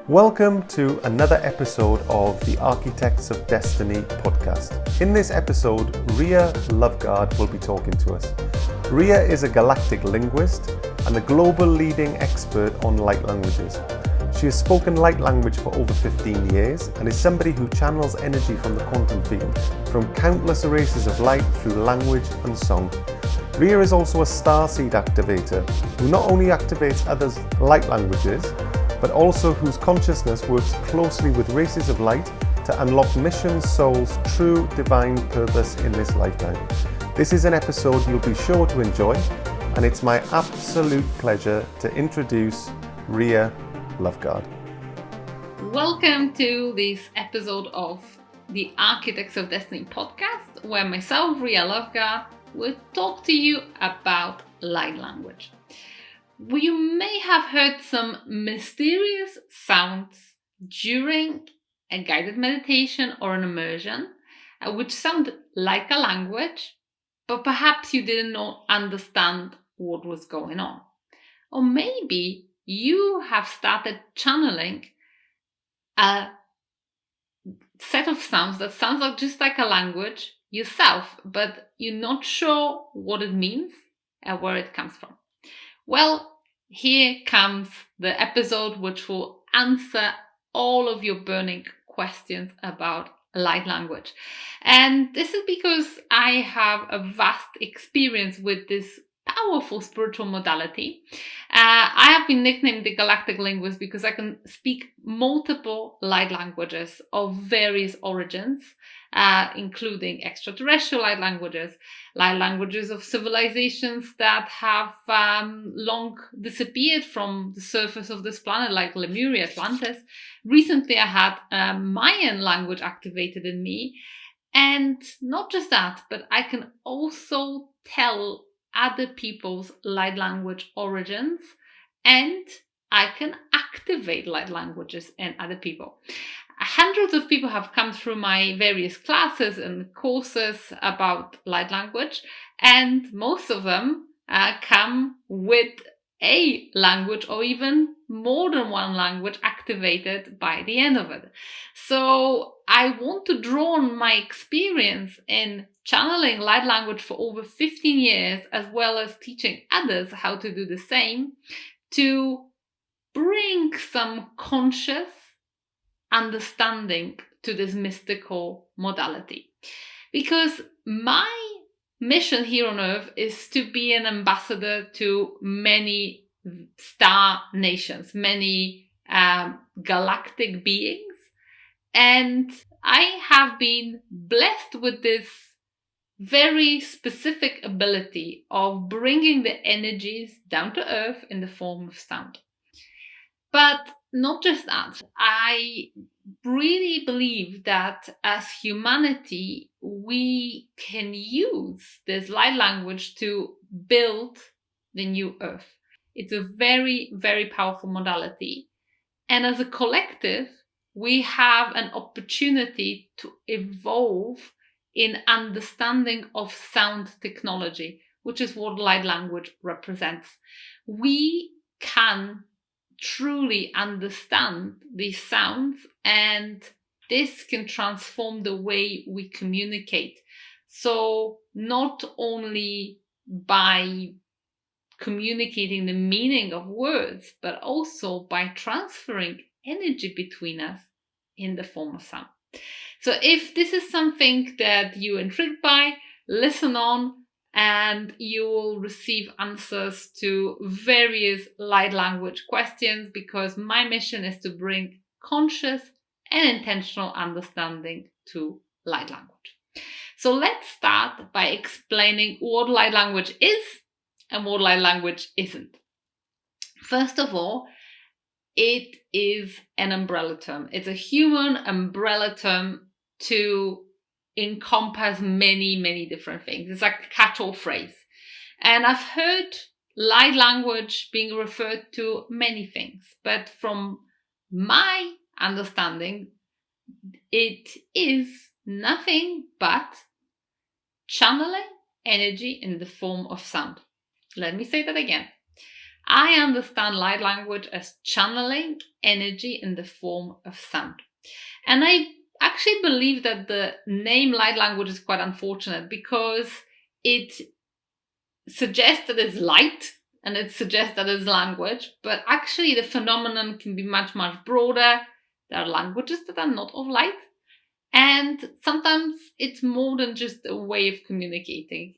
Welcome to another episode of the Architects of Destiny podcast. In this episode, Riya Loveguard will be talking to us. Riya is a galactic linguist and a global leading expert on light languages. She has spoken light language for over 15 years and is somebody who channels energy from the quantum field, from countless races of light through language and song. Riya is also a starseed activator who not only activates others' light languages, but also whose consciousness works closely with races of light to unlock mission soul's true divine purpose in this lifetime. This is an episode you'll be sure to enjoy, and it's my absolute pleasure to introduce Riya Loveguard. Welcome to this episode of the Architects of Destiny podcast, where myself, Riya Loveguard, will talk to you about light language. You may have heard some mysterious sounds during a guided meditation or an immersion, which sound like a language, but perhaps you didn't understand what was going on. Or maybe you have started channeling a set of sounds that sounds just like a language yourself, but you're not sure what it means and where it comes from. Well, here comes the episode which will answer all of your burning questions about light language. And this is because I have a vast experience with this powerful spiritual modality. I have been nicknamed the Galactic Linguist because I can speak multiple light languages of various origins, including extraterrestrial light languages of civilizations that have long disappeared from the surface of this planet, like Lemuria, Atlanteas. Recently, I had a Mayan language activated in me. And not just that, but I can also tell other people's light language origins, and I can activate light languages in other people. Hundreds of people have come through my various classes and courses about light language, and most of them come with a language or even more than one language activated by the end of it. So I want to draw on my experience in channeling light language for over 15 years, as well as teaching others how to do the same, to bring some conscious understanding to this mystical modality. Because my mission here on Earth is to be an ambassador to many star nations, many galactic beings. And I have been blessed with this very specific ability of bringing the energies down to Earth in the form of sound. But not just that, I really believe that as humanity, we can use this light language to build the new Earth. It's a very, very powerful modality. And as a collective, we have an opportunity to evolve in understanding of sound technology, which is what light language represents. We can truly understand these sounds, and this can transform the way we communicate. So not only by communicating the meaning of words, but also by transferring energy between us in the form of sound. So if this is something that you're intrigued by, listen on, and you will receive answers to various light language questions, because my mission is to bring conscious and intentional understanding to light language. So let's start by explaining what light language is and what light language isn't. First of all, it is an umbrella term. It's a human umbrella term to encompass many, many different things. It's like a catch-all phrase. And I've heard light language being referred to many things, but from my understanding, it is nothing but channeling energy in the form of sound. Let me say that again. I understand light language as channeling energy in the form of sound. And I actually believe that the name light language is quite unfortunate because it suggests that it's light and it suggests that it's language, but actually the phenomenon can be much, much broader. There are languages that are not of light, and sometimes it's more than just a way of communicating.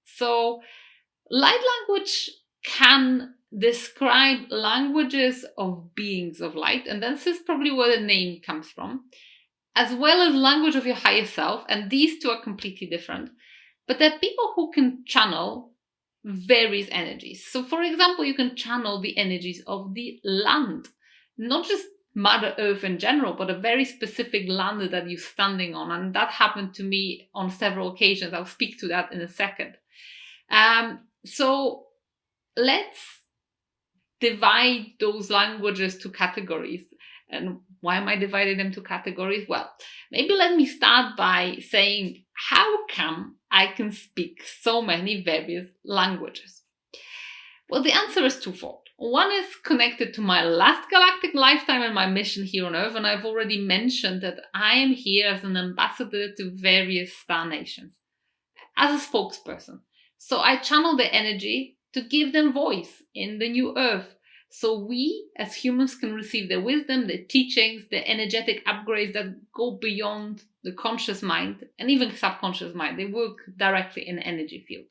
So light language can describe languages of beings of light, and this is probably where the name comes from, as well as language of your higher self, and these two are completely different. But there are people who can channel various energies. So for example, you can channel the energies of the land, not just Mother Earth in general, but a very specific land that you're standing on. And that happened to me on several occasions. I'll speak to that in a second. So let's divide those languages to categories. And why am I dividing them to categories? Well, maybe let me start by saying, how come I can speak so many various languages? Well, the answer is twofold. One is connected to my last galactic lifetime and my mission here on Earth, and I've already mentioned that I am here as an ambassador to various star nations, as a spokesperson. So I channel the energy to give them voice in the new Earth. So we, as humans, can receive their wisdom, their teachings, their energetic upgrades that go beyond the conscious mind and even subconscious mind. They work directly in the energy field.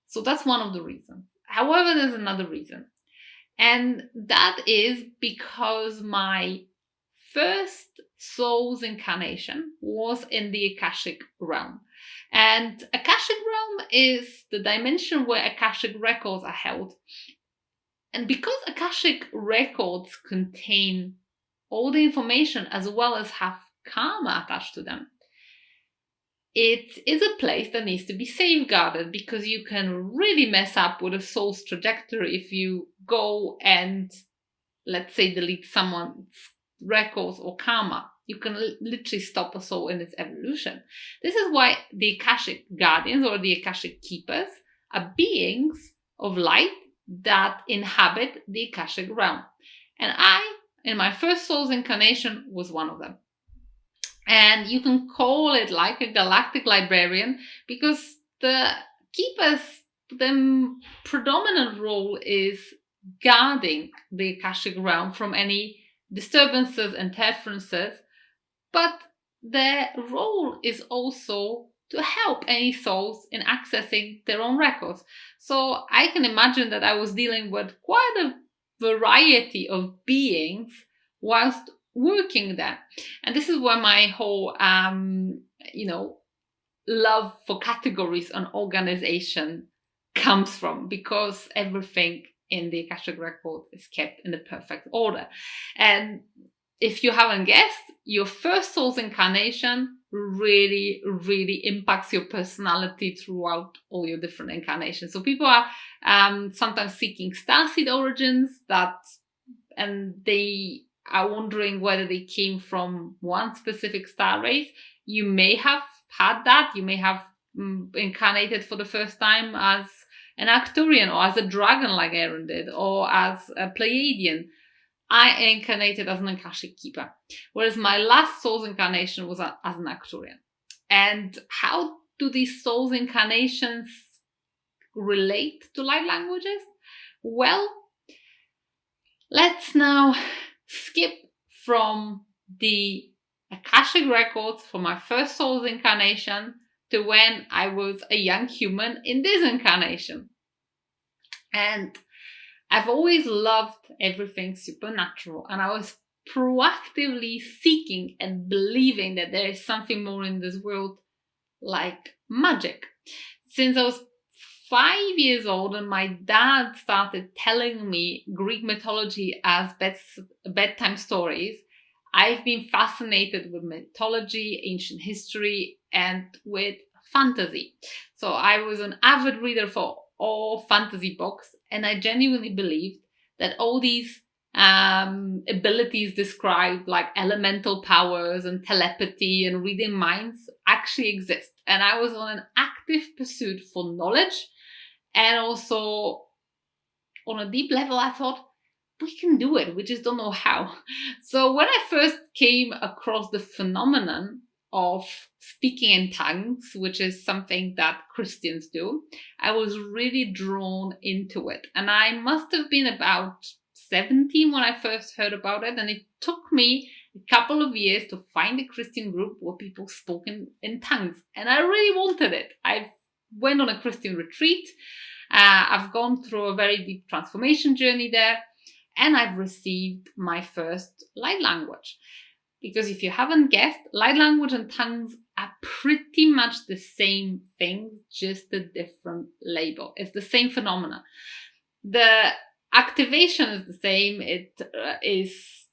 So that's one of the reasons. However, there's another reason. And that is because my first soul's incarnation was in the Akashic Realm. And Akashic Realm is the dimension where Akashic records are held. And because Akashic records contain all the information as well as have karma attached to them, it is a place that needs to be safeguarded, because you can really mess up with a soul's trajectory if you go and, let's say, delete someone's records or karma. You can literally stop a soul in its evolution. This is why the Akashic guardians or the Akashic keepers are beings of light that inhabit the Akashic realm. And I, in my first soul's incarnation, was one of them. And you can call it like a galactic librarian, because the keepers, the predominant role is guarding the Akashic realm from any disturbances, interferences, but their role is also to help any souls in accessing their own records. So I can imagine that I was dealing with quite a variety of beings whilst working there. And this is where my whole, love for categories and organization comes from, because everything in the Akashic record is kept in the perfect order. And if you haven't guessed, your first soul's incarnation really, really impacts your personality throughout all your different incarnations. So people are sometimes seeking starseed origins, and they are wondering whether they came from one specific star race. You may have had that. You may have incarnated for the first time as an Arcturian or as a dragon like Aaron did, or as a Pleiadian. I incarnated as an Akashic keeper, whereas my last soul's incarnation was as an Arcturian. And how do these soul's incarnations relate to light languages? Well, let's now skip from the Akashic records for my first soul's incarnation to when I was a young human in this incarnation. And I've always loved everything supernatural, and I was proactively seeking and believing that there is something more in this world, like magic. Since I was 5 years old and my dad started telling me Greek mythology as bedtime stories, I've been fascinated with mythology, ancient history, and with fantasy. So I was an avid reader for all fantasy books, and I genuinely believed that all these abilities described, like elemental powers and telepathy and reading minds, actually exist. And I was on an active pursuit for knowledge and also on a deep level, I thought, we can do it. We just don't know how. So when I first came across the phenomenon of speaking in tongues, which is something that Christians do, I was really drawn into it. And I must have been about 17 when I first heard about it. And it took me a couple of years to find a Christian group where people spoke in tongues. And I really wanted it. I went on a Christian retreat. I've gone through a very deep transformation journey there. And I've received my first light language. Because if you haven't guessed, light language and tongues are pretty much the same thing, just a different label. It's the same phenomena. The activation is the same. It is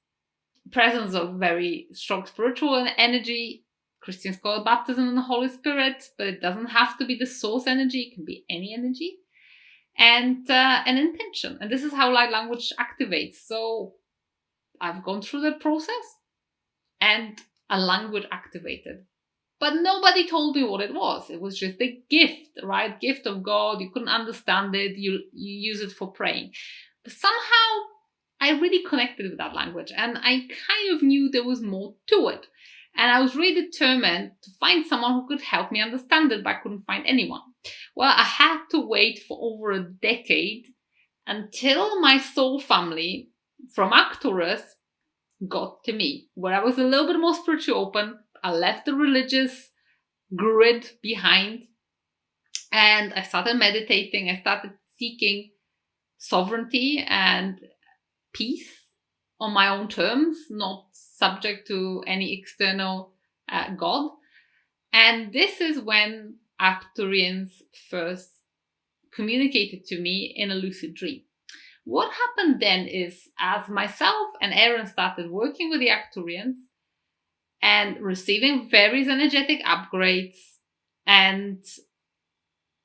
presence of very strong spiritual energy. Christians call it baptism in the Holy Spirit, but it doesn't have to be the source energy. It can be any energy. And an intention. And this is how light language activates. So I've gone through the process and a language activated. But nobody told me what it was. It was just a gift, right? Gift of God. You couldn't understand it. You use it for praying. But somehow I really connected with that language. And I kind of knew there was more to it. And I was really determined to find someone who could help me understand it, but I couldn't find anyone. Well, I had to wait for over a decade until my soul family from Arcturus got to me, where I was a little bit more spiritually open. I left the religious grid behind and I started meditating. I started seeking sovereignty and peace on my own terms, not subject to any external god. And this is when Arcturians first communicated to me in a lucid dream. What happened then is, as myself and Aaron started working with the Arcturians and receiving various energetic upgrades and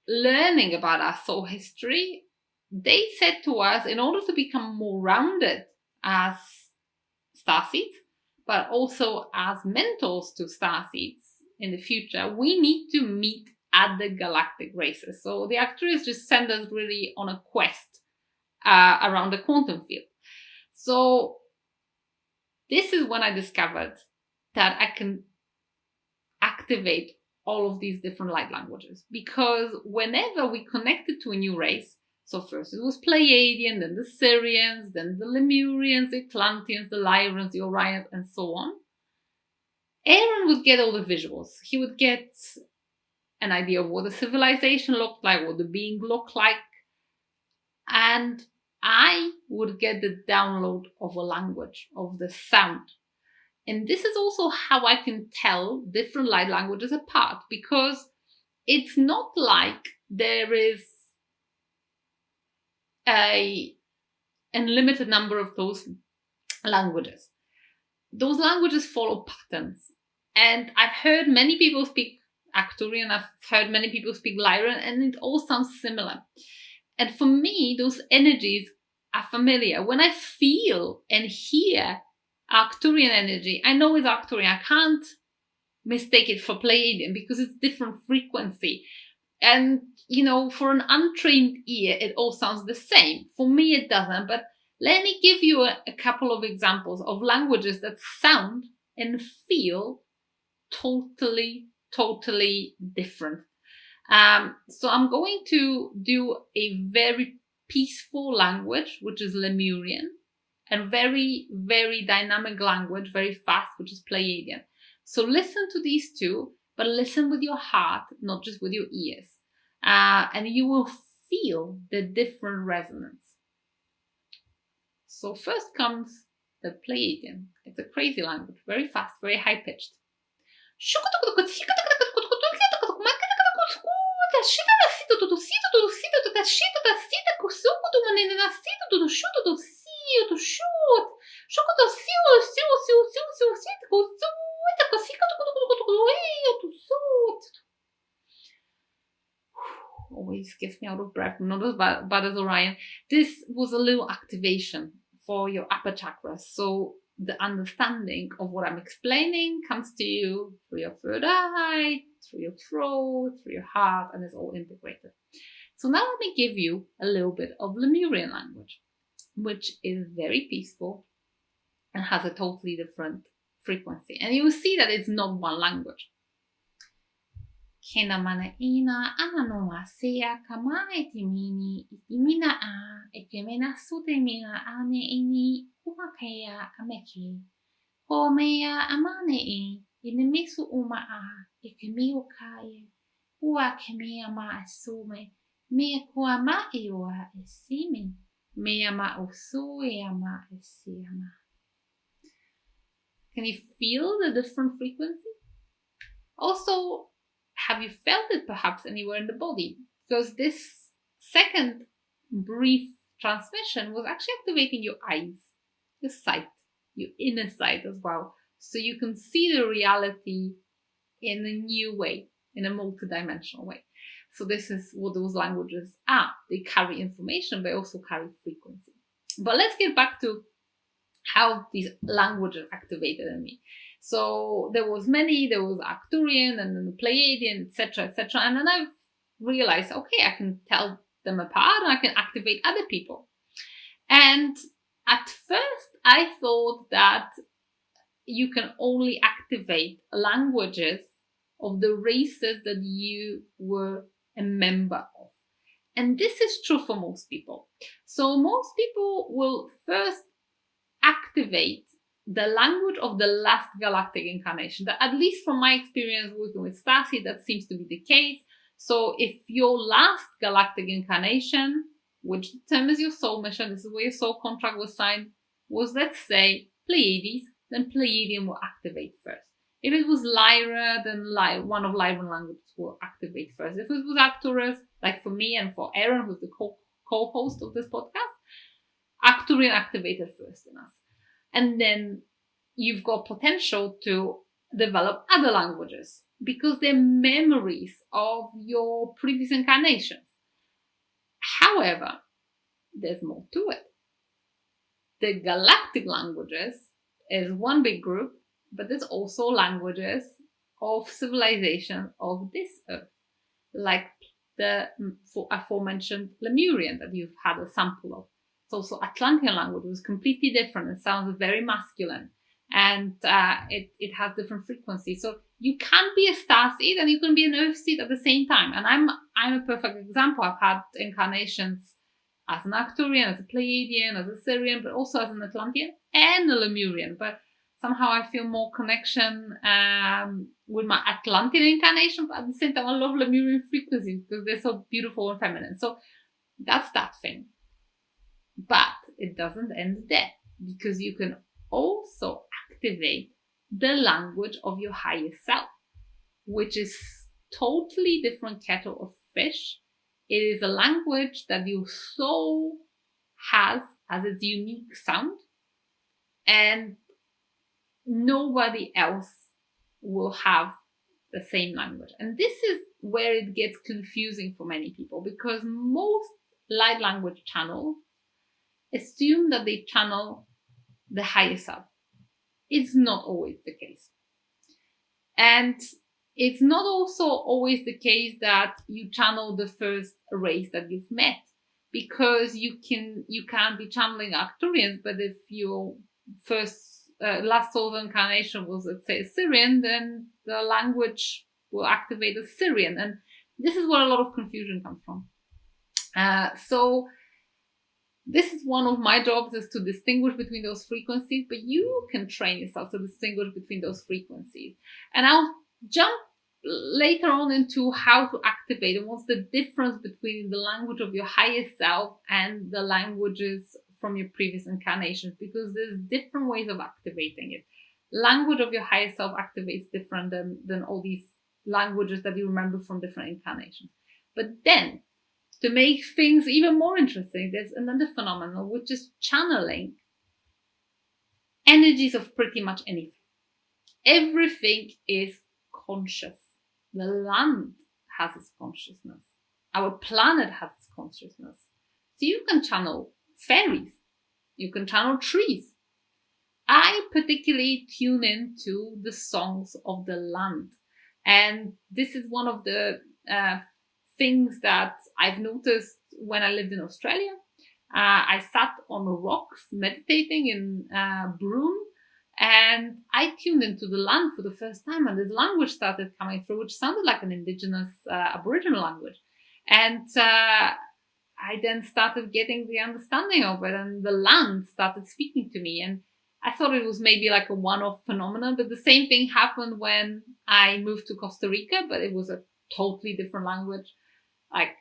learning about our soul history, they said to us, in order to become more rounded as starseeds, but also as mentors to starseeds in the future, we need to meet at the galactic races. So the Arcturians just send us really on a quest around the quantum field. So this is when I discovered that I can activate all of these different light languages, because whenever we connected to a new race, so first it was Pleiadian, then the Sirians, then the Lemurians, the Atlanteans, the Lyrans, the Orions, and so on, Aaron would get all the visuals. He would get an idea of what the civilization looked like, what the being looked like, and I would get the download of a language, of the sound. And this is also how I can tell different light languages apart, because it's not like there is an unlimited number of those languages. Those languages follow patterns. And I've heard many people speak Arcturian, I've heard many people speak Lyran, and it all sounds similar. And for me, those energies are familiar. When I feel and hear Arcturian energy, I know it's Arcturian. I can't mistake it for Pleiadian because it's different frequency. And, you know, for an untrained ear, it all sounds the same. For me, it doesn't. But let me give you a couple of examples of languages that sound and feel totally different. So I'm going to do a very peaceful language, which is Lemurian, and very dynamic language, very fast, which is Pleiadian. So listen to these two, but listen with your heart, not just with your ears. And you will feel the different resonance. So first comes the Pleiadian. It's a crazy language, very fast, very high-pitched. Always gets me out of breath. Not as bad as Orion. This was a little activation for your upper chakras. So the understanding of what I'm explaining comes to you through your third eye, through your throat, through your heart, and it's all integrated. So now let me give you a little bit of Lemurian language, which is very peaceful and has a totally different frequency. And you will see that it's not one language. Kena mana ina anano masea kama etimini itimina a ekemena sutemina ane ini umakea ameke. Ko mea amane e inemisu uma a ekemio kaye. Ua kemea ma asume. Mea kua ma iwa esimi. Mea ma usu ea ma esiama. Can you feel the different frequency? Also, have you felt it perhaps anywhere in the body? Because this second brief transmission was actually activating your eyes, your sight, your inner sight as well. So you can see the reality in a new way, in a multidimensional way. So this is what those languages are. They carry information, but also carry frequency. But let's get back to how these languages activated in me. So there was Arcturian and then the Pleiadian, etc., and then I realized, okay, I can tell them apart and I can activate other people. And at first I thought that you can only activate languages of the races that you were a member of. And this is true for most people. So most people will first activate the language of the last galactic incarnation. That, at least from my experience working with Stasi, that seems to be the case. So if your last galactic incarnation, which determines your soul mission, this is where your soul contract was signed, was, let's say, Pleiades, then Pleiadian will activate first. If it was Lyra, then one of Lyran languages will activate first. If it was Arcturus, like for me and for Aaron, who's the co-host of this podcast, Arcturian activated first in us. And then you've got potential to develop other languages because they're memories of your previous incarnations. However, there's more to it. The galactic languages is one big group, but there's also languages of civilization of this earth, like the aforementioned Lemurian that you've had a sample of. It's also Atlantean language, which is completely different. It sounds very masculine, and it has different frequencies. So you can't be a star seed and you can be an earth seed at the same time. And I'm a perfect example. I've had incarnations as an Arcturian, as a Pleiadian, as a Sirian, but also as an Atlantean and a Lemurian. But somehow I feel more connection with my Atlantean incarnation, but at the same time I love Lemurian frequencies because they're so beautiful and feminine. So that's that thing. But it doesn't end there, because you can also activate the language of your higher self, which is totally different kettle of fish. It is a language that your soul has as its unique sound, and nobody else will have the same language. And this is where it gets confusing for many people, because most light language channels assume that they channel the higher self. It's not always the case. And it's not also always the case that you channel the first race that you've met, because you can't be channeling Arcturians, but if your last soul incarnation was, let's say, Sirian, then the language will activate as Sirian. And this is where a lot of confusion comes from. So this is one of my jobs, is to distinguish between those frequencies, but you can train yourself to distinguish between those frequencies. And I'll jump later on into how to activate and what's the difference between the language of your higher self and the languages from your previous incarnations, because there's different ways of activating it. Language of your higher self activates different than all these languages that you remember from different incarnations. But then, to make things even more interesting, there's another phenomenon, which is channeling energies of pretty much anything. Everything is conscious. The land has its consciousness. Our planet has its consciousness. So you can channel fairies. You can channel trees. I particularly tune into the songs of the land. And this is one of the things that I've noticed when I lived in Australia. I sat on rocks meditating in Broome, and I tuned into the land for the first time, and this language started coming through, which sounded like an indigenous Aboriginal language. And I then started getting the understanding of it, and the land started speaking to me. And I thought it was maybe like a one-off phenomenon, but the same thing happened when I moved to Costa Rica, but it was a totally different language. Like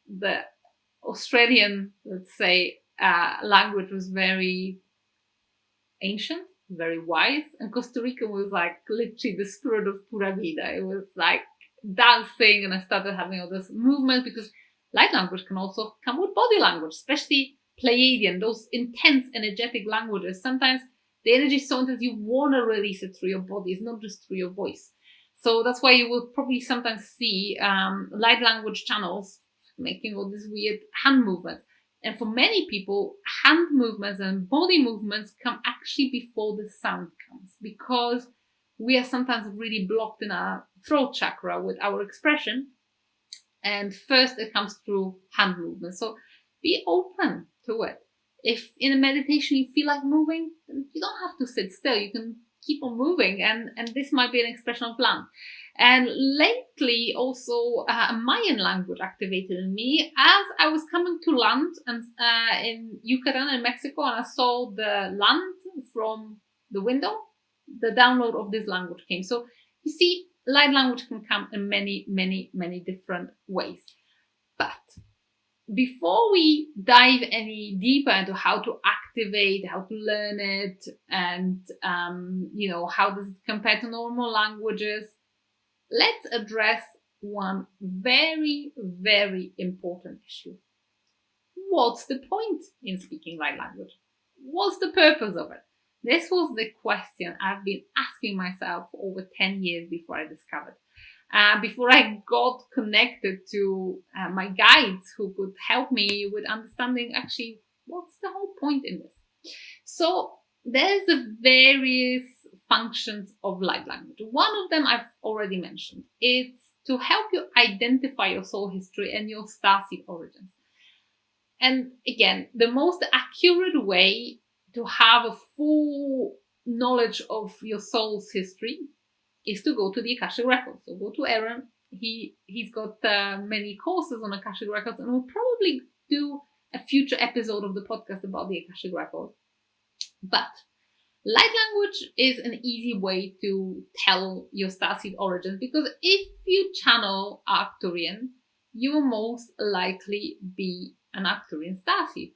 the Australian, let's say, language was very ancient, very wise, and Costa Rican was like literally the spirit of pura vida. It was like dancing, and I started having all this movement, because light language can also come with body language, especially Pleiadian, those intense energetic languages. Sometimes the energy is so intense you want to release it through your body, it's not just through your voice. So that's why you will probably sometimes see light language channels making all these weird hand movements. And for many people, hand movements and body movements come actually before the sound comes, because we are sometimes really blocked in our throat chakra with our expression. And first it comes through hand movements. So be open to it. If in a meditation you feel like moving, then you don't have to sit still. You can keep on moving. And this might be an expression of land. And lately also a Mayan language activated in me as I was coming to land and in Yucatan in Mexico, and I saw the land from the window. The download of this language came. So you see, light language can come in many, many, many different ways. But before we dive any deeper into how to activate, how to learn it, and how does it compare to normal languages, let's address one very, very important issue. What's the point in speaking light language? What's the purpose of it? This was the question I've been asking myself for over 10 years before I discovered. Before I got connected to my guides who could help me with understanding actually what's the whole point in this. So there's the various functions of light language. One of them I've already mentioned. It's to help you identify your soul history and your starseed origins. And again, the most accurate way to have a full knowledge of your soul's history is to go to the Akashic Records. So go to Aaron. He's got many courses on Akashic Records, and we'll probably do a future episode of the podcast about the Akashic Record. But light language is an easy way to tell your starseed origins, because if you channel Arcturian, you will most likely be an Arcturian starseed.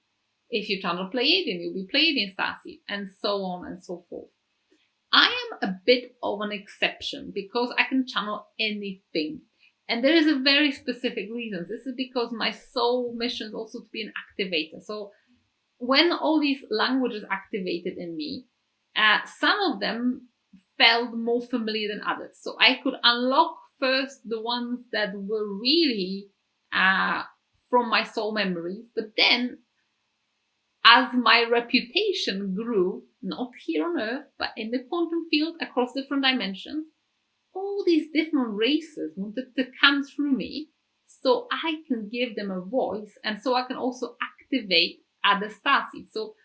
If you channel Pleiadian, you'll be Pleiadian starseed, and so on and so forth. I am a bit of an exception because I can channel anything. And there is a very specific reason. This is because my soul mission is also to be an activator. So when all these languages activated in me, some of them felt more familiar than others. So I could unlock first the ones that were really from my soul memories. But then as my reputation grew, not here on Earth, but in the quantum field across different dimensions, all these different races wanted to come through me so I can give them a voice, and so I can also activate other starseeds. So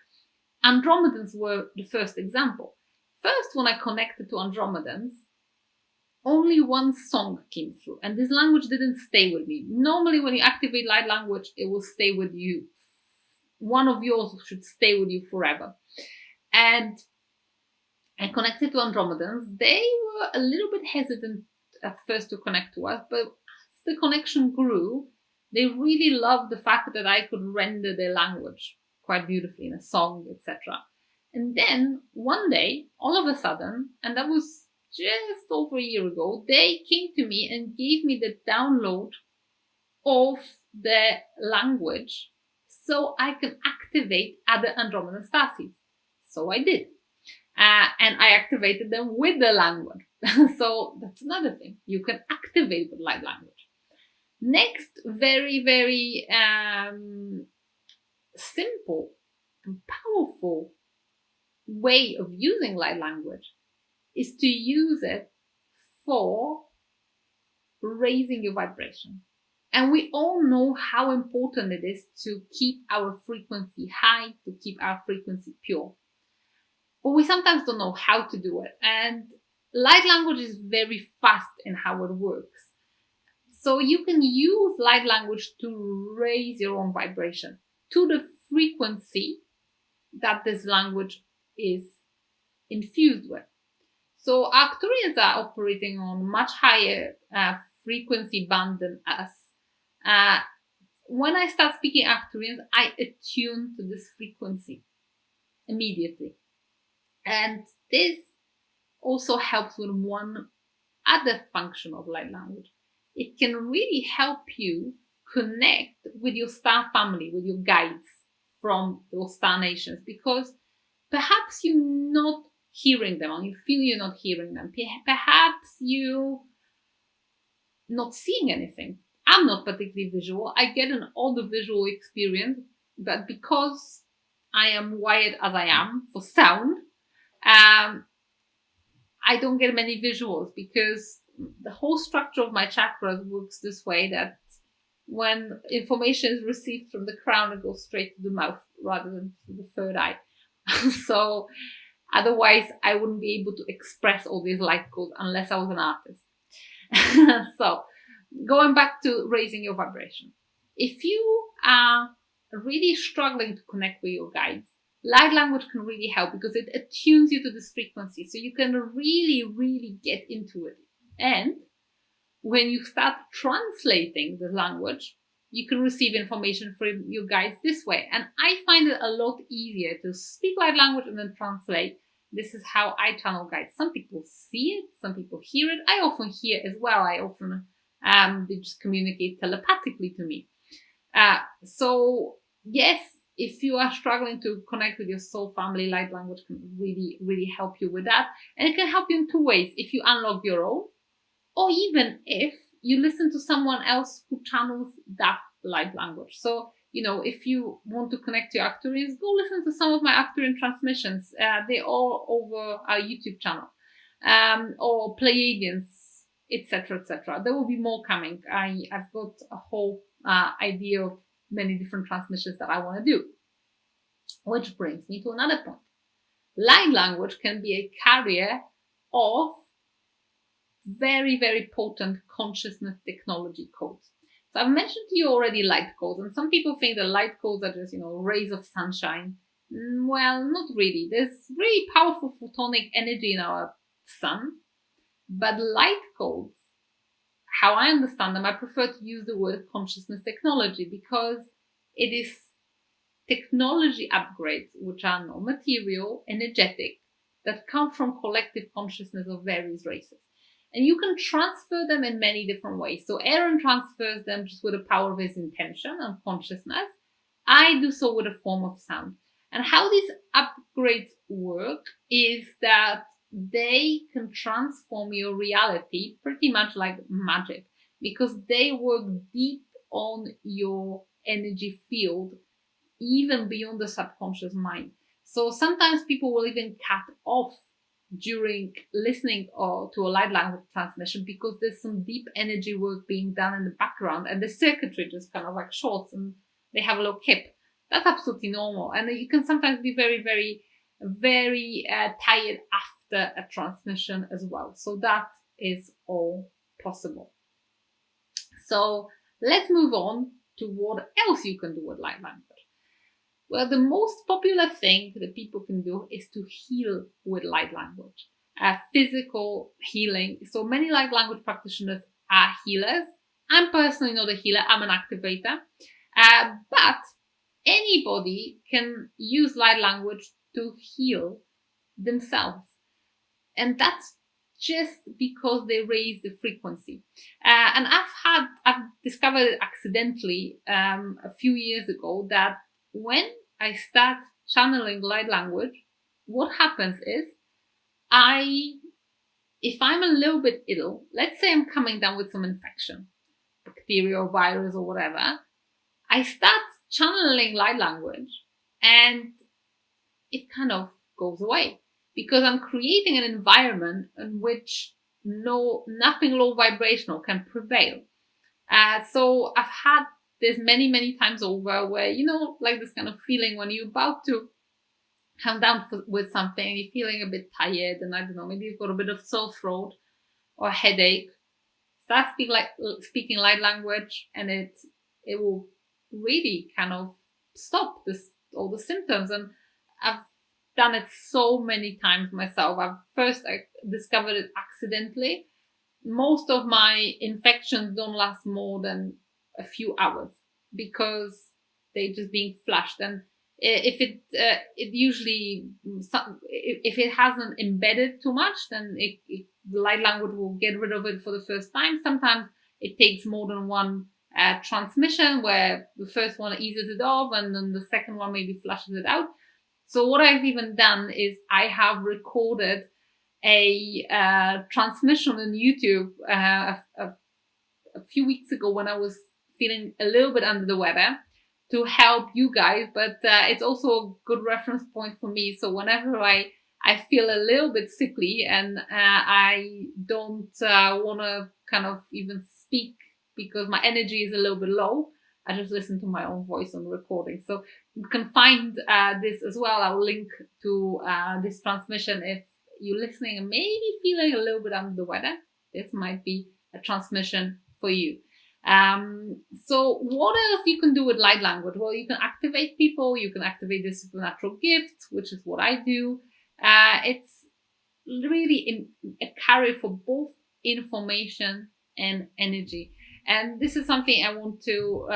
Andromedans were the first example. First, when I connected to Andromedans, only one song came through, and this language didn't stay with me. Normally, when you activate light language, it will stay with you. One of yours should stay with you forever. And I connected to Andromedans. They were a little bit hesitant at first to connect to us, but as the connection grew, they really loved the fact that I could render their language quite beautifully in a song, etc. And then one day, all of a sudden, and that was just over a year ago, they came to me and gave me the download of their language so I can activate other Andromedan starseeds. So I did. And I activated them with the language. So that's another thing. You can activate with light language. Next, very, very simple and powerful way of using light language is to use it for raising your vibration. And we all know how important it is to keep our frequency high, to keep our frequency pure. But we sometimes don't know how to do it. And light language is very fast in how it works. So you can use light language to raise your own vibration to the frequency that this language is infused with. So Arcturians are operating on much higher frequency band than us. When I start speaking Arcturians, I attune to this frequency immediately. And this also helps with one other function of light language. It can really help you connect with your star family, with your guides from those star nations, because perhaps you're not hearing them, or you feel you're not hearing them. Perhaps you're not seeing anything. I'm not particularly visual. I get an audio visual experience, but because I am wired as I am for sound, I don't get many visuals, because the whole structure of my chakras works this way, that when information is received from the crown, it goes straight to the mouth rather than to the third eye. So otherwise, I wouldn't be able to express all these light codes unless I was an artist. So going back to raising your vibration. If you are really struggling to connect with your guides, light language can really help, because it attunes you to this frequency. So you can really, really get into it. And when you start translating the language, you can receive information from your guides this way. And I find it a lot easier to speak light language and then translate. This is how I channel guides. Some people see it, some people hear it. I often hear as well. I often, they just communicate telepathically to me. So yes, if you are struggling to connect with your soul family, light language can really, really help you with that. And it can help you in two ways. If you unlock your own, or even if you listen to someone else who channels that light language. So, if you want to connect to Arcturians, go listen to some of my Arcturian transmissions. They're all over our YouTube channel, or Pleiadians, etc., etc. There will be more coming. I've got a whole idea of many different transmissions that I want to do. Which brings me to another point. Light language can be a carrier of very, very potent consciousness technology codes. So I've mentioned to you already light codes, and some people think that light codes are just, rays of sunshine. Well, not really. There's really powerful photonic energy in our sun, but light codes, how I understand them, I prefer to use the word consciousness technology, because it is technology upgrades which are non-material, energetic, that come from collective consciousness of various races. And you can transfer them in many different ways. So Aaron transfers them just with the power of his intention and consciousness. I do so with a form of sound. And how these upgrades work is that they can transform your reality pretty much like magic, because they work deep on your energy field, even beyond the subconscious mind. So sometimes people will even cut off during listening to a light language transmission, because there's some deep energy work being done in the background, and the circuitry just kind of like shorts and they have a little kip. That's absolutely normal. And you can sometimes be very, very, very tired after a transmission as well. So that is all possible. So let's move on to what else you can do with light language. Well, the most popular thing that people can do is to heal with light language, physical healing. So many light language practitioners are healers. I'm personally not a healer, I'm an activator. But anybody can use light language to heal themselves. And that's just because they raise the frequency. And I've discovered accidentally a few years ago that when I start channeling light language, what happens is if I'm a little bit ill, let's say I'm coming down with some infection, bacteria or virus or whatever, I start channeling light language and it kind of goes away, because I'm creating an environment in which nothing low vibrational can prevail. So I've had this many times over where, like this kind of feeling when you're about to come down with something, you're feeling a bit tired, and I don't know, maybe you've got a bit of sore throat or headache. Start speaking light language, and it will really kind of stop all the symptoms. And I've done it so many times myself. I discovered it accidentally. Most of my infections don't last more than a few hours because they're just being flushed. And if it hasn't embedded too much, then the light language will get rid of it for the first time. Sometimes it takes more than one transmission, where the first one eases it off and then the second one maybe flushes it out. So what I've even done is I have recorded a transmission on YouTube a few weeks ago when I was feeling a little bit under the weather, to help you guys, but it's also a good reference point for me. So whenever I feel a little bit sickly and I don't want to kind of even speak because my energy is a little bit low, I just listen to my own voice on the recording. So you can find this as well. I'll link to this transmission if you're listening and maybe feeling a little bit under the weather. This might be a transmission for you. So what else you can do with light language? Well, you can activate people, you can activate the supernatural gifts, which is what I do. It's really a carrier for both information and energy. And this is something I want to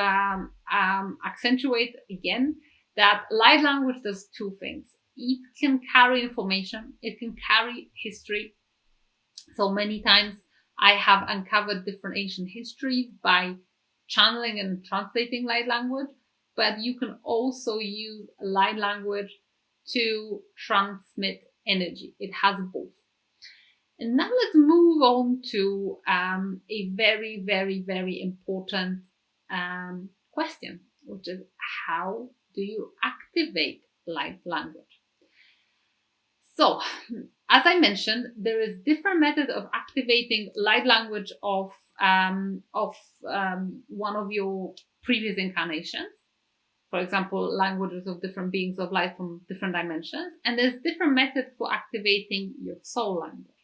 accentuate again, that light language does two things. It can carry information, it can carry history. So many times I have uncovered different ancient histories by channeling and translating light language, but you can also use light language to transmit energy. It has both. And now let's move on to a very, very, very important question, which is, how do you activate light language? So, as I mentioned, there is different method of activating light language of one of your previous incarnations. For example, languages of different beings of light from different dimensions. And there's different methods for activating your soul language.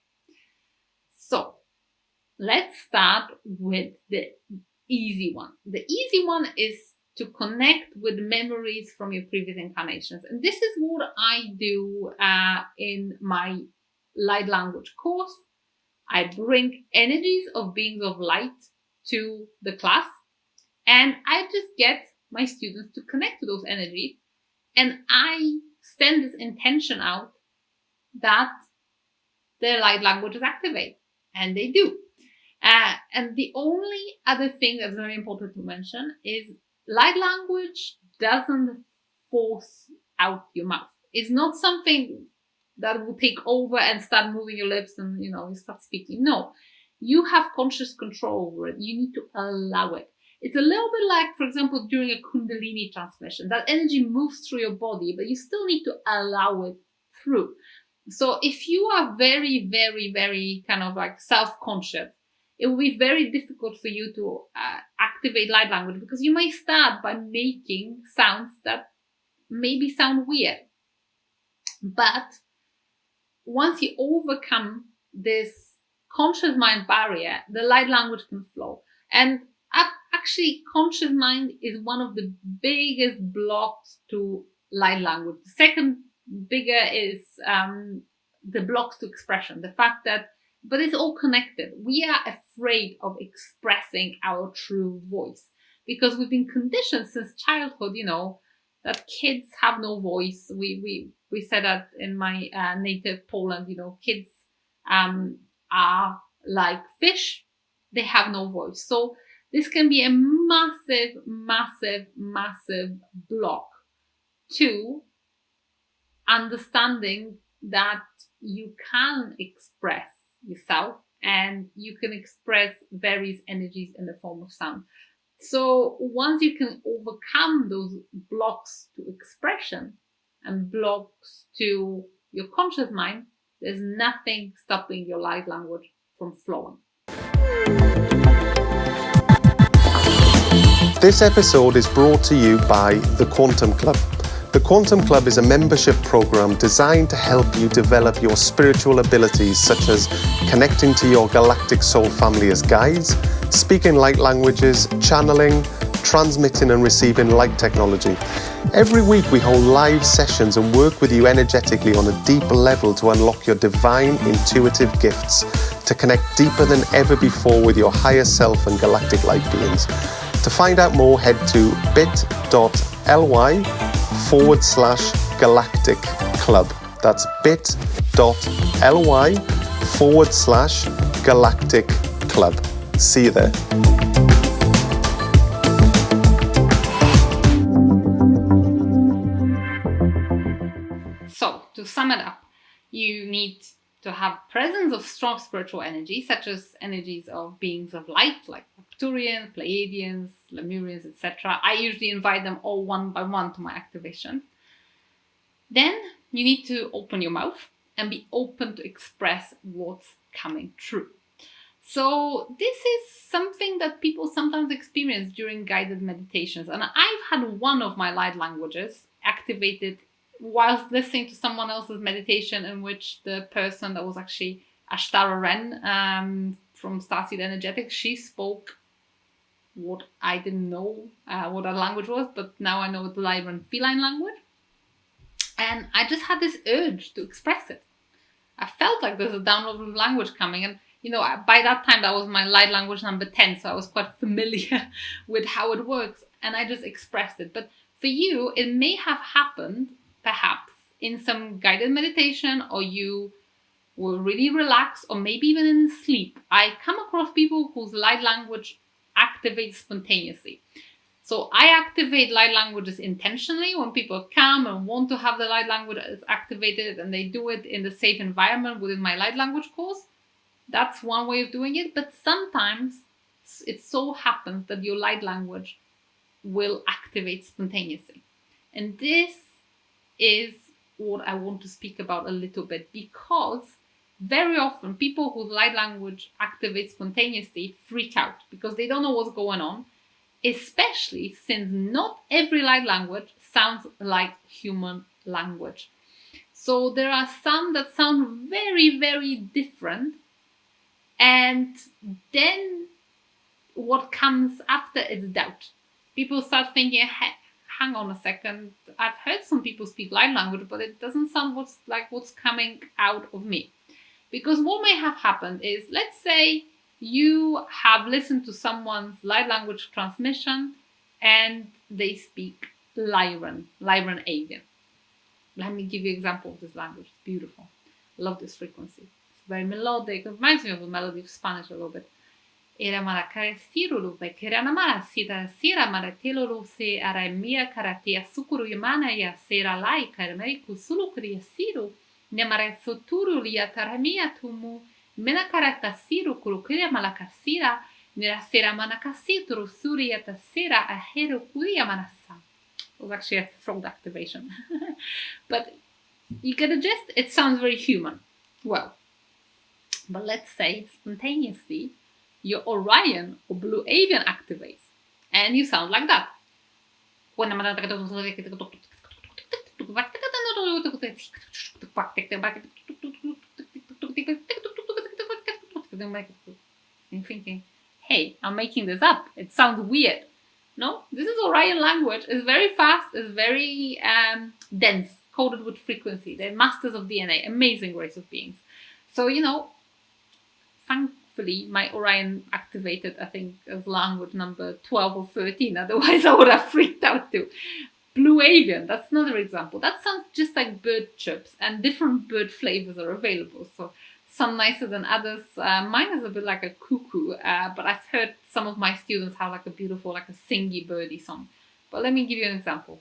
So, let's start with the easy one. The easy one is to connect with memories from your previous incarnations. And this is what I do in my light language course. I bring energies of beings of light to the class, and I just get my students to connect to those energies, and I send this intention out that their light language is activated, and they do. And the only other thing that's very important to mention is light language doesn't force out your mouth. It's not something that will take over and start moving your lips and, you start speaking. No, you have conscious control over it. You need to allow it. It's a little bit like, for example, during a Kundalini transmission, that energy moves through your body, but you still need to allow it through. So if you are very, very, very kind of like self-conscious, it will be very difficult for you to activate light language, because you might start by making sounds that maybe sound weird. But once you overcome this conscious mind barrier, the light language can flow. And actually, conscious mind is one of the biggest blocks to light language. The second bigger is the blocks to expression. The fact that, but it's all connected. We are afraid of expressing our true voice because we've been conditioned since childhood, that kids have no voice. We said that in my native Poland, kids are like fish. They have no voice. So this can be a massive, massive, massive block to understanding that you can express yourself and you can express various energies in the form of sound. So once you can overcome those blocks to expression and blocks to your conscious mind, there's nothing stopping your light language from flowing. This episode is brought to you by the Quantum Club. The Quantum Club is a membership program designed to help you develop your spiritual abilities, such as connecting to your galactic soul family as guides, speaking light languages, channeling, transmitting and receiving light technology. Every week we hold live sessions and work with you energetically on a deeper level to unlock your divine intuitive gifts, to connect deeper than ever before with your higher self and galactic light beings. To find out more, head to bit.ly/Galactic Club. That's bit.ly/Galactic Club. See you there. So, to sum it up, you need to have presence of strong spiritual energy, such as energies of beings of light, like Arcturian, Pleiadians, Lemurians, etc. I usually invite them all one by one to my activation. Then you need to open your mouth and be open to express what's coming true. So this is something that people sometimes experience during guided meditations. And I've had one of my light languages activated whilst listening to someone else's meditation, in which the person that was actually Ashtaroren from Starseed Energetics, she spoke what I didn't know what that language was, but now I know it's Lyran feline language. And I just had this urge to express it. I felt like there's a download of language coming, and by that time that was my light language number 10, so I was quite familiar with how it works, and I just expressed it. But for you, it may have happened perhaps in some guided meditation, or you were really relaxed, or maybe even in sleep. I come across people whose light language activates spontaneously. So I activate light languages intentionally when people come and want to have the light language activated, and they do it in the safe environment within my light language course. That's one way of doing it. But sometimes it so happens that your light language will activate spontaneously. And this is what I want to speak about a little bit, because very often people whose light language activates spontaneously freak out because they don't know what's going on, especially since not every light language sounds like human language. So there are some that sound very, very different, and then what comes after is doubt. People start thinking, hang on a second, I've heard some people speak light language, but it doesn't sound like what's coming out of me. Because what may have happened is, let's say you have listened to someone's light language transmission and they speak Lyran Avian. Let me give you an example of this language. It's beautiful. I love this frequency. It's very melodic. It reminds me of the melody of Spanish a little bit. Era mara karestiru be kirana mara sida sira mara teloro se ara mia karatia sukuru yamana ya sera lai karmeriku sulukri siru ne mara soturu lia taramia tumu mena karata siru kurukria malakasira ne sera manakasitru suria ta sera aheru kuria manasa. It was actually a frog activation. But you get a gist. It sounds very human. Well, but let's say spontaneously your Orion or blue avian activates, and you sound like that. I'm thinking, hey, I'm making this up. It sounds weird. No, this is Orion language. It's very fast. It's very dense, coded with frequency. They're masters of DNA, amazing race of beings. So, thankfully, my Orion activated, I think, as language number 12 or 13. Otherwise, I would have freaked out too. Blue avian, that's another example. That sounds just like bird chirps, and different bird flavors are available. So some nicer than others. Mine is a bit like a cuckoo, but I've heard some of my students have like a beautiful, like a singy birdie song. But let me give you an example.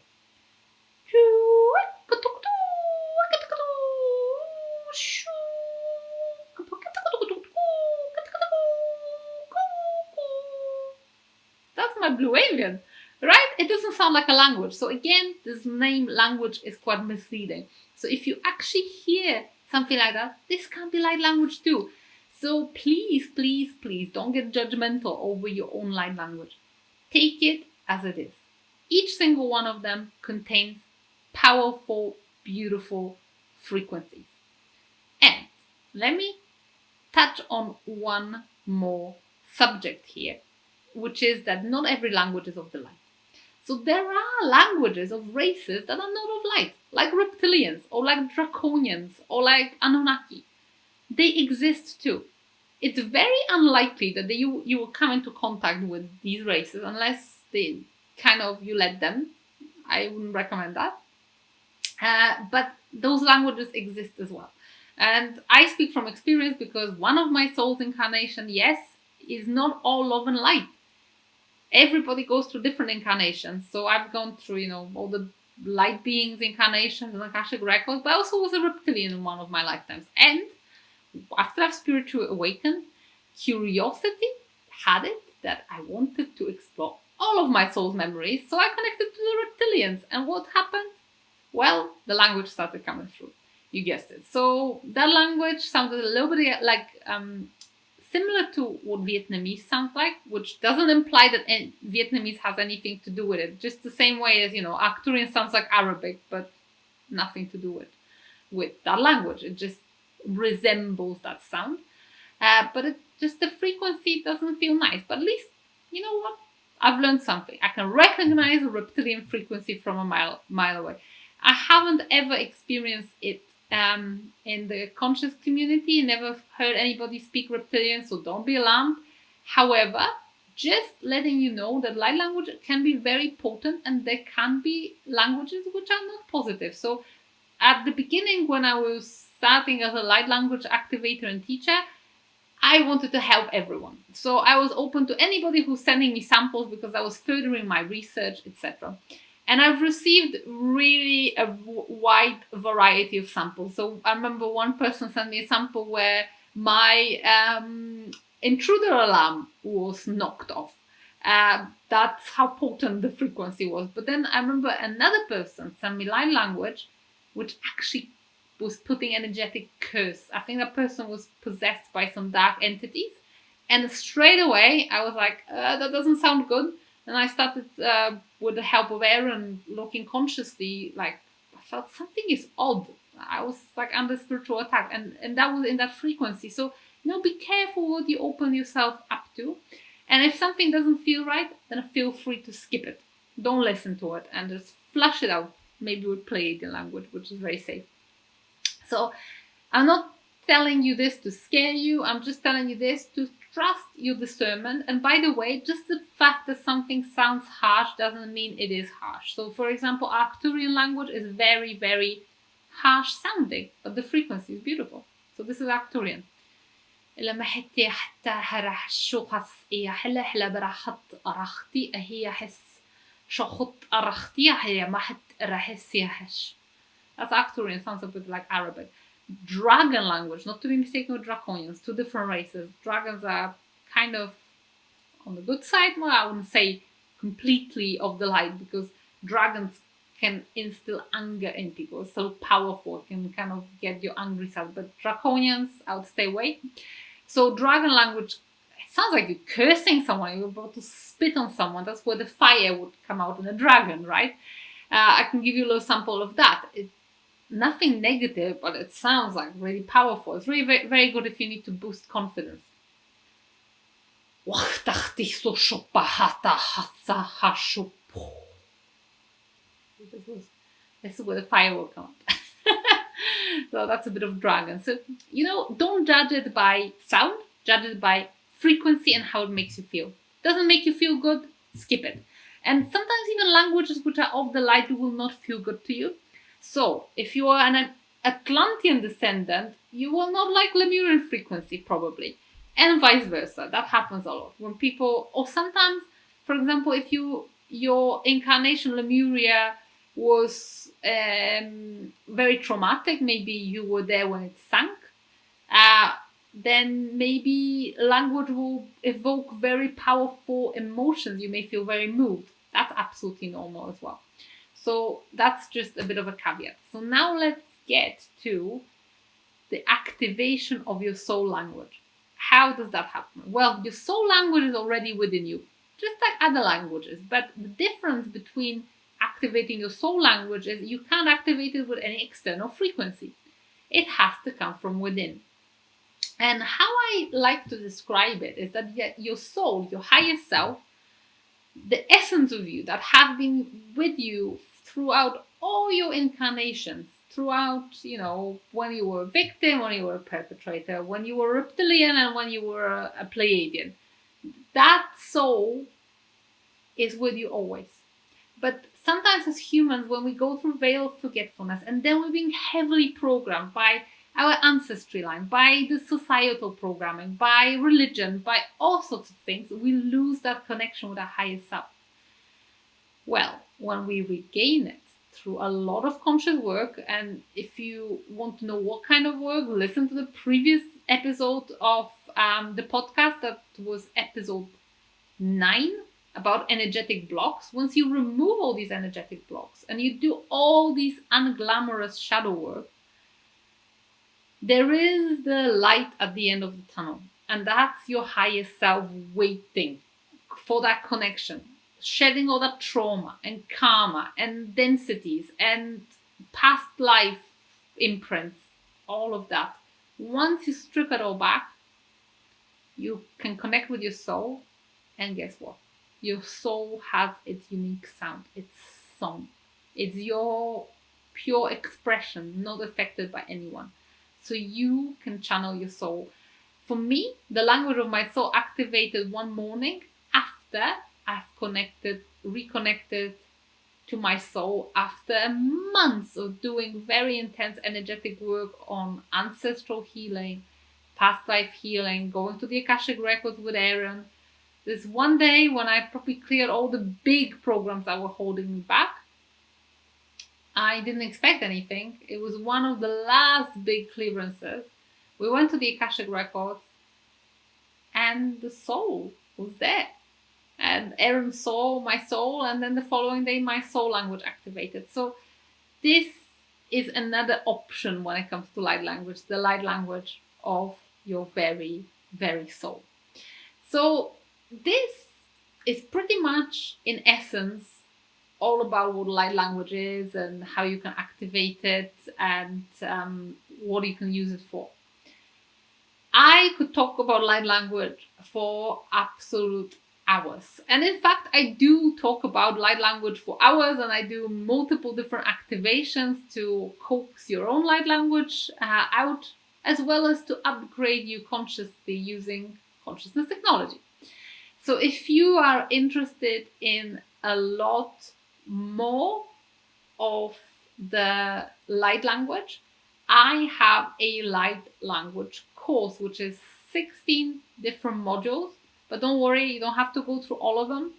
That's my blue avian, right? It doesn't sound like a language. So again, this name language is quite misleading. So if you actually hear something like that, this can be light language too. So please, please, please don't get judgmental over your own light language. Take it as it is. Each single one of them contains powerful, beautiful frequencies. And let me touch on one more subject here, which is that not every language is of the light. So there are languages of races that are not of light, like reptilians, or like draconians, or like Anunnaki. They exist too. It's very unlikely that you will come into contact with these races unless you let them. I wouldn't recommend that. But those languages exist as well. And I speak from experience because one of my soul's incarnation, yes, is not all love and light. Everybody goes through different incarnations. So I've gone through, all the light beings incarnations and Akashic records, but I also was a reptilian in one of my lifetimes. And after I've spiritually awakened, curiosity had it that I wanted to explore all of my soul's memories. So I connected to the reptilians. And what happened? Well, the language started coming through. You guessed it. So that language sounded a little bit like similar to what Vietnamese sounds like, which doesn't imply that Vietnamese has anything to do with it. Just the same way as, Arcturian sounds like Arabic, but nothing to do with that language. It just resembles that sound. But the frequency doesn't feel nice. But at least, you know what? I've learned something. I can recognize a reptilian frequency from a mile away. I haven't ever experienced it in the conscious community. Never heard anybody speak reptilian, so don't be alarmed. However, just letting you know that light language can be very potent, and there can be languages which are not positive. So at the beginning, when I was starting as a light language activator and teacher, I wanted to help everyone. So I was open to anybody who's sending me samples because I was furthering my research, etc. And I've received really a wide variety of samples. So I remember one person sent me a sample where my intruder alarm was knocked off. That's how potent the frequency was. But then I remember another person sent me light language, which actually was putting energetic curse. I think that person was possessed by some dark entities. And straight away, I was like, that doesn't sound good. And I started, with the help of Aaron, looking consciously, like, I felt something is odd. I was like under spiritual attack. And that was in that frequency. So, be careful what you open yourself up to. And if something doesn't feel right, then feel free to skip it. Don't listen to it and just flush it out. Maybe with Pleiadian language, which is very safe. So I'm not telling you this to scare you. I'm just telling you this to trust your discernment. And by the way, just the fact that something sounds harsh doesn't mean it is harsh. So for example, Arcturian language is very, very harsh sounding, but the frequency is beautiful. So this is Arcturian. لما حتى هرح شو خص إيه حلا حلا برحت أرختي هي حس شو خط أرختي هي ما حت رحسي هش. That's Arcturian, sounds a bit like Arabic. Dragon language, not to be mistaken with draconians, two different races. Dragons are kind of on the good side. Well, I wouldn't say completely of the light, because dragons can instill anger in people. It's so powerful, it can kind of get your angry side. But draconians, I would stay away. So dragon language, it sounds like you're cursing someone, you're about to spit on someone. That's where the fire would come out in a dragon, right? I can give you a little sample of that. Nothing negative, but it sounds like really powerful. It's really very, very good if you need to boost confidence. This is where the fire will come out. So that's a bit of dragon. So, don't judge it by sound, judge it by frequency and how it makes you feel. Doesn't make you feel good, skip it. And sometimes even languages which are of the light will not feel good to you. So if you are an Atlantean descendant, you will not like Lemurian frequency probably. And vice versa. That happens a lot. When people, or sometimes, for example, if your incarnation Lemuria was very traumatic, maybe you were there when it sank, then maybe language will evoke very powerful emotions. You may feel very moved. That's absolutely normal as well. So that's just a bit of a caveat. So now let's get to the activation of your soul language. How does that happen? Well, your soul language is already within you, just like other languages. But the difference between activating your soul language is you can't activate it with any external frequency. It has to come from within. And how I like to describe it is that your soul, your higher self, the essence of you that have been with you throughout all your incarnations, throughout, when you were a victim, when you were a perpetrator, when you were reptilian, and when you were a Pleiadian. That soul is with you always. But sometimes as humans, when we go through veil of forgetfulness, and then we're being heavily programmed by our ancestry line, by the societal programming, by religion, by all sorts of things, we lose that connection with our higher self. Well, when we regain it through a lot of conscious work, and if you want to know what kind of work, listen to the previous episode of the podcast. That was episode 9 about energetic blocks. Once you remove all these energetic blocks and you do all these unglamorous shadow work, there is the light at the end of the tunnel, and that's your higher self waiting for that connection, shedding all that trauma and karma and densities and past life imprints, all of that. Once you strip it all back, you can connect with your soul, and guess what? Your soul has its unique sound, its song. It's your pure expression, not affected by anyone. So you can channel your soul. For me, the language of my soul activated one morning after I've reconnected to my soul after months of doing very intense energetic work on ancestral healing, past life healing, going to the Akashic records with Aaron. This one day when I probably cleared all the big programs that were holding me back, I didn't expect anything. It was one of the last big clearances. We went to the Akashic records and the soul was there. And Aaron saw my soul, and then the following day my soul language activated. So this is another option when it comes to light language, the light language of your very, very soul. So this is pretty much, in essence, all about what light language is and how you can activate it and what you can use it for. I could talk about light language for absolute hours. And in fact, I do talk about light language for hours, and I do multiple different activations to coax your own light language out, as well as to upgrade you consciously using consciousness technology. So if you are interested in a lot more of the light language, I have a light language course, which is 16 different modules. But don't worry, you don't have to go through all of them.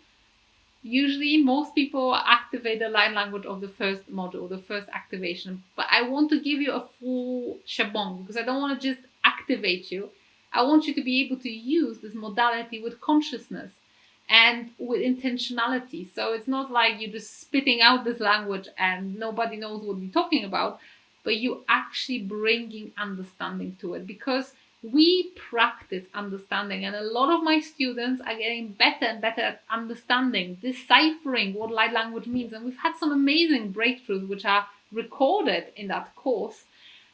Usually, most people activate the light language of the first module, the first activation. But I want to give you a full shebang because I don't want to just activate you. I want you to be able to use this modality with consciousness and with intentionality. So it's not like you're just spitting out this language and nobody knows what you're talking about, but you're actually bringing understanding to it, because we practice understanding, and a lot of my students are getting better and better at understanding, deciphering what light language means. And we've had some amazing breakthroughs which are recorded in that course,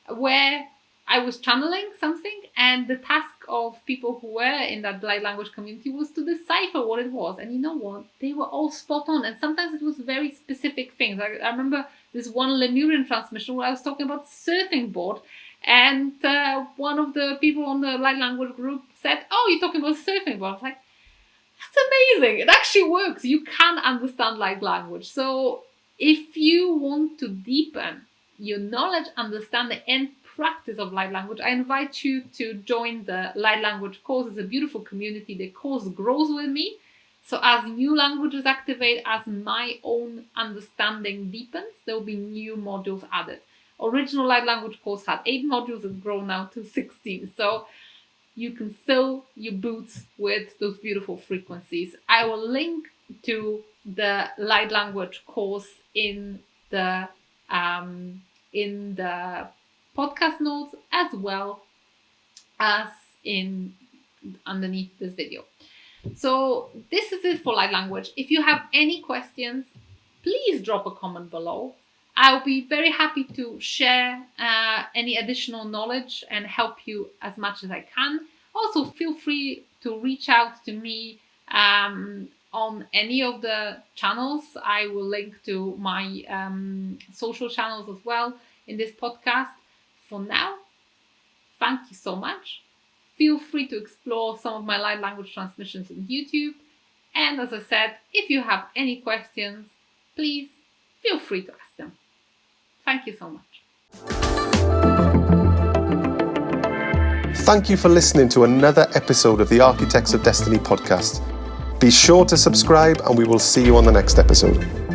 where I was channeling something, and the task of people who were in that light language community was to decipher what it was. And you know what? They were all spot on. And sometimes it was very specific things. I remember this one Lemurian transmission where I was talking about surfing board, and one of the people on the light language group said, "Oh, you're talking about surfing board." I was like, "That's amazing. It actually works. You can understand light language." So if you want to deepen your knowledge, understanding, and practice of light language, I invite you to join the light language course. It's a beautiful community. The course grows with me. So as new languages activate, as my own understanding deepens, there will be new modules added. Original light language course had 8 modules and grown now to 16. So you can fill your boots with those beautiful frequencies. I will link to the light language course in the podcast notes, as well as in underneath this video. So this is it for light language. If you have any questions, please drop a comment below. I'll be very happy to share any additional knowledge and help you as much as I can. Also, feel free to reach out to me on any of the channels. I will link to my social channels as well in this podcast. For now, thank you so much. Feel free to explore some of my light language transmissions on YouTube. And as I said, if you have any questions, please feel free to ask them. Thank you so much. Thank you for listening to another episode of the Architects of Destiny podcast. Be sure to subscribe and we will see you on the next episode.